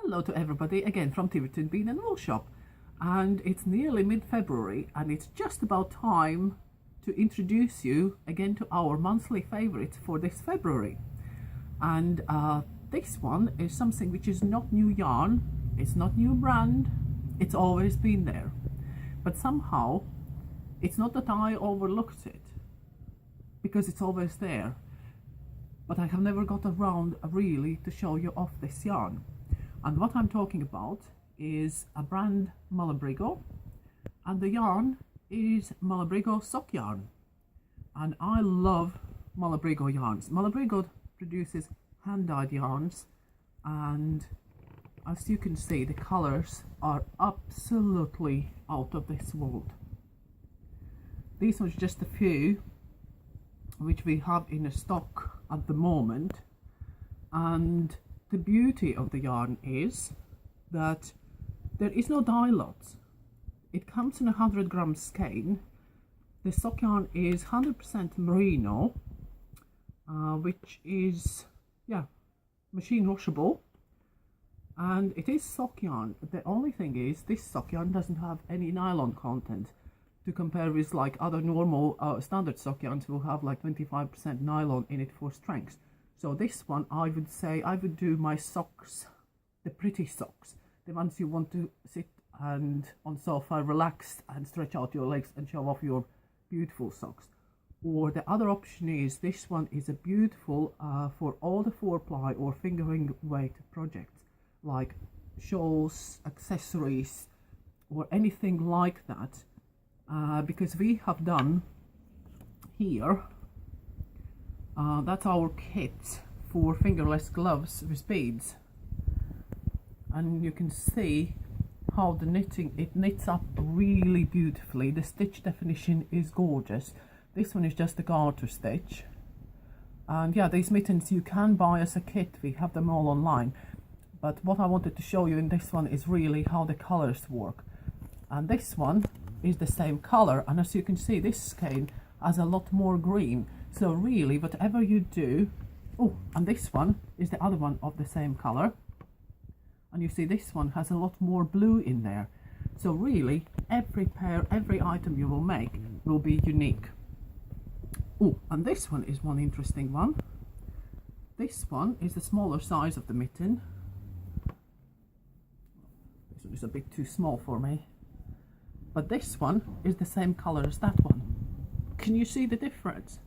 Hello to everybody again from Tiverton Bean and Wool Shop, and it's nearly mid-February and it's just about time to introduce you again to our monthly favourites for this February. And this one is something which is not new yarn, it's not new brand, it's always been there, but somehow it's not that I overlooked it because it's always there, but I have never got around really to show you off this yarn. And what I'm talking about is a brand Malabrigo, and the yarn is Malabrigo Sock yarn. And I love Malabrigo yarns. Malabrigo produces hand-dyed yarns, and as you can see, the colors are absolutely out of this world. These are just a few which we have in a stock at the moment, and the beauty of the yarn is that there is no dye lots. It comes in a 100 gram skein. The sock yarn is 100% merino, which is machine washable, and it is sock yarn. The only thing is this sock yarn doesn't have any nylon content to compare with like other normal standard sock yarns will have like 25% nylon in it for strength. So this one, I would say I would do my socks, the pretty socks, the ones you want to sit and on sofa, relax and stretch out your legs and show off your beautiful socks. Or the other option is this one is a beautiful for all the 4-ply or fingering weight projects like shawls, accessories, or anything like that, because we have done here. That's our kit for fingerless gloves with beads, and you can see how the knitting, it knits up really beautifully. The stitch definition is gorgeous. This one is just a garter stitch, and yeah, these mittens you can buy as a kit. We have them all online, but what I wanted to show you in this one is really how the colors work. And this one is the same color, and as you can see, this skein has a lot more green. So really, whatever you do, oh, and this one is the other one of the same color, and you see this one has a lot more blue in there. So really, every pair, every item you will make will be unique. Oh, and this one is one interesting one. This one is the smaller size of the mitten. This one is a bit too small for me, but this one is the same color as that one. Can you see the difference?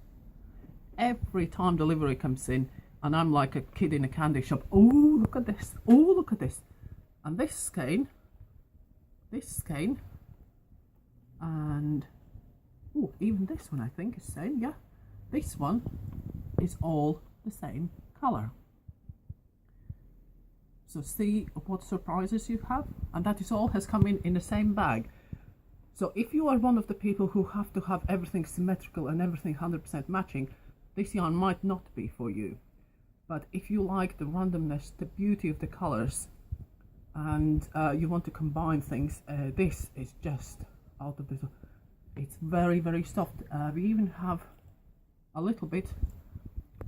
Every time delivery comes in and I'm like a kid in a candy shop, oh look at this, oh look at this, and this skein, and oh, even this one I think is same, yeah, this one is all the same color. So see what surprises you have, and that is all has come in the same bag. So if you are one of the people who have to have everything symmetrical and everything 100% matching, this yarn might not be for you. But if you like the randomness, the beauty of the colors, and you want to combine things, this is just out of this. It's very, very soft. We even have a little bit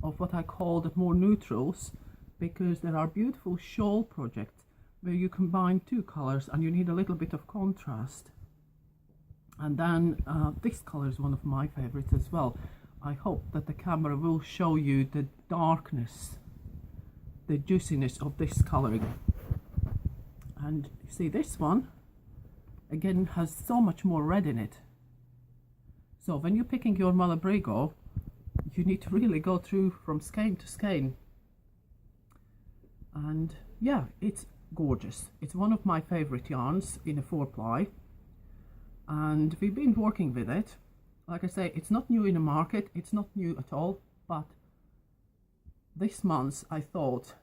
of what I call the more neutrals, because there are beautiful shawl projects where you combine two colors and you need a little bit of contrast. And then this color is one of my favorites as well. I hope that the camera will show you the darkness, the juiciness of this coloring. And you see this one again has so much more red in it. So when you're picking your Malabrigo, you need to really go through from skein to skein. And yeah, it's gorgeous. It's one of my favorite yarns in a 4-ply, and we've been working with it. Like I say, it's not new in the market, it's not new at all, but this month I thought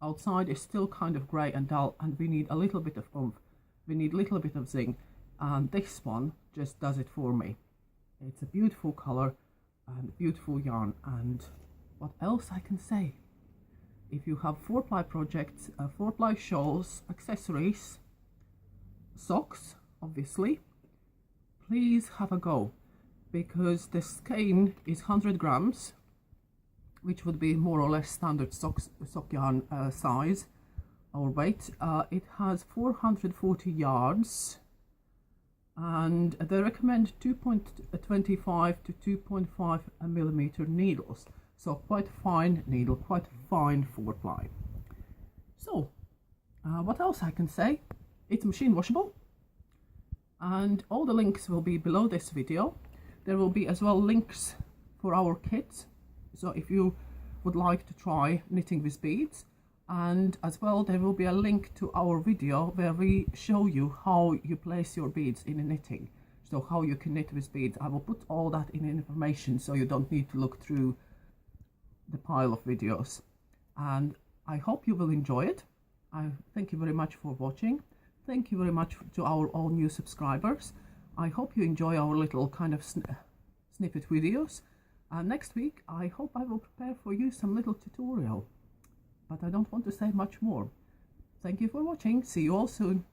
outside is still kind of grey and dull, and we need a little bit of oomph, we need a little bit of zing, and this one just does it for me. It's a beautiful colour and beautiful yarn. And what else I can say? If you have 4-ply projects, 4-ply shawls, accessories, socks, obviously, please have a go, because the skein is 100 grams, which would be more or less standard sock yarn size, our weight. It has 440 yards, and they recommend 2.25 to 2.5 millimeter needles, so quite fine needle, quite fine 4-ply. So what else I can say? It's machine washable, and all the links will be below this video. There will be as well links for our kits, so if you would like to try knitting with beads, and as well there will be a link to our video where we show you how you place your beads in a knitting, so how you can knit with beads. I will put all that in information so you don't need to look through the pile of videos, and I hope you will enjoy it. I thank you very much for watching. Thank you very much to our all new subscribers. I hope you enjoy our little kind of snippet videos. Next week I hope I will prepare for you some little tutorial, but I don't want to say much more. Thank you for watching. See you all soon.